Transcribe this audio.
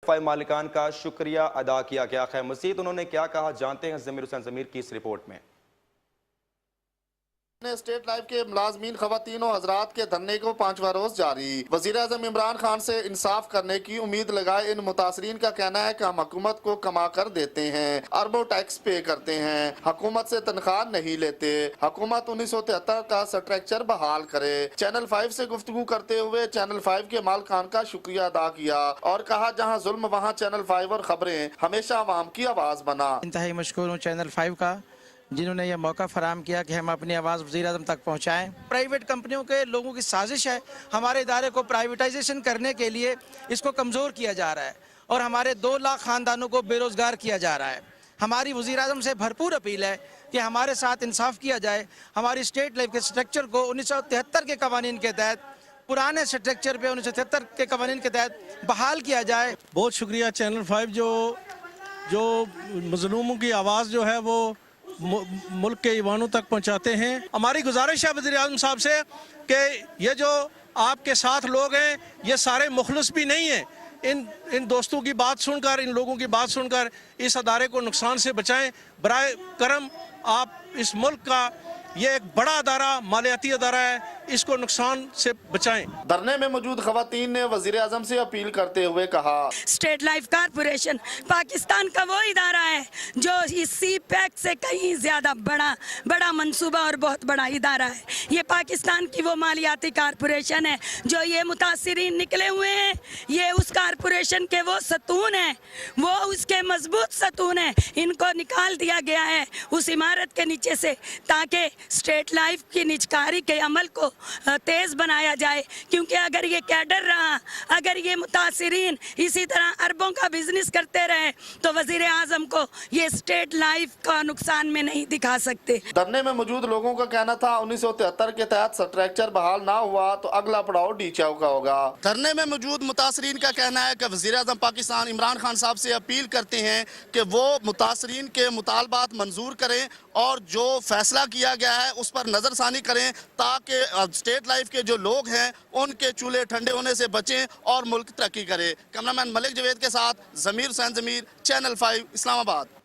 5 مالکان کا شکریہ ادا کیا گیا ہے۔ مزید انہوں نے کیا کہا جانتے ہیں ضمیر حسین ضمیر کی اس رپورٹ میں۔ اسٹیٹ لائف کے ملازمین خواتین و حضرات کے دھرنے کو 5واں روز جاری۔ وزیر اعظم عمران خان سے انصاف کرنے کی امید لگائے ان متاثرین کا کہنا ہے کہ ہم حکومت کو کما کر دیتے ہیں، اربوں ٹیکس پے کرتے ہیں، حکومت سے تنخواہ نہیں لیتے، حکومت 1973 کا سٹرکچر بحال کرے۔ چینل 5 سے گفتگو کرتے ہوئے چینل 5 کے مالکان کا شکریہ ادا کیا اور کہا جہاں ظلم وہاں چینل 5 اور خبریں ہمیشہ عوام کی آواز بنا۔ انتہائی مشکور ہوں چینل 5 کا، جنہوں نے یہ موقع فراہم کیا کہ ہم اپنی آواز وزیر اعظم تک پہنچائیں۔ پرائیویٹ کمپنیوں کے لوگوں کی سازش ہے ہمارے ادارے کو پرائیویٹائزیشن کرنے کے لیے، اس کو کمزور کیا جا رہا ہے اور ہمارے 2 لاکھ خاندانوں کو بے روزگار کیا جا رہا ہے۔ ہماری وزیر اعظم سے بھرپور اپیل ہے کہ ہمارے ساتھ انصاف کیا جائے، ہماری اسٹیٹ لائف کے سٹرکچر کو 1973 کے قوانین کے تحت، پرانے سٹرکچر پہ 1973 کے قوانین کے تحت بحال کیا جائے۔ بہت شکریہ چینل 5 جو مظلوموں کی آواز جو ہے وہ ملک کے ایوانوں تک پہنچاتے ہیں۔ ہماری گزارش ہے وزیر اعظم صاحب سے کہ یہ جو آپ کے ساتھ لوگ ہیں یہ سارے مخلص بھی نہیں ہیں، ان دوستوں کی بات سن کر، ان لوگوں کی بات سن کر اس ادارے کو نقصان سے بچائیں۔ برائے کرم آپ اس ملک کا یہ ایک بڑا ادارہ، مالیاتی ادارہ ہے، اس کو نقصان سے بچائیں۔ دھرنے میں موجود خواتین نے وزیر اعظم سے اپیل کرتے ہوئے کہا، اسٹیٹ لائف کارپوریشن پاکستان کا وہ ادارہ ہے جو اس سی پیک سے کہیں زیادہ بڑا منصوبہ اور بہت بڑا ادارہ ہے۔ یہ پاکستان کی وہ مالیاتی کارپوریشن ہے جو یہ متاثرین نکلے ہوئے ہیں، یہ اس کارپوریشن کے وہ ستون ہیں، وہ اس کے مضبوط ستون ہیں۔ ان کو نکال دیا گیا ہے اس عمارت کے نیچے سے تاکہ اسٹیٹ لائف کی نجکاری کے عمل کو تیز بنایا جائے، کیونکہ اگر یہ کیڈر رہا، اگر یہ متاثرین اسی طرح اربوں کا بزنس کرتے رہے تو وزیر اعظم کو یہ اسٹیٹ لائف کا نقصان میں نہیں دکھا سکتے۔ دھرنے میں موجود لوگوں کا کہنا تھا 1973 کے تحت سٹرکچر بحال نہ ہوا تو اگلا پڑاؤ ڈی چاو کا ہوگا۔ دھرنے میں موجود متاثرین کا کہنا ہے کہ وزیر اعظم پاکستان عمران خان صاحب سے اپیل کرتے ہیں کہ وہ متاثرین کے مطالبات منظور کریں اور جو فیصلہ کیا گیا ہے اس پر نظر ثانی کریں تاکہ اسٹیٹ لائف کے جو لوگ ہیں ان کے چولہے ٹھنڈے ہونے سے بچیں اور ملک ترقی کرے۔ کیمرہ مین ملک جوید کے ساتھ ضمیر حسین ضمیر، چینل 5 اسلام آباد۔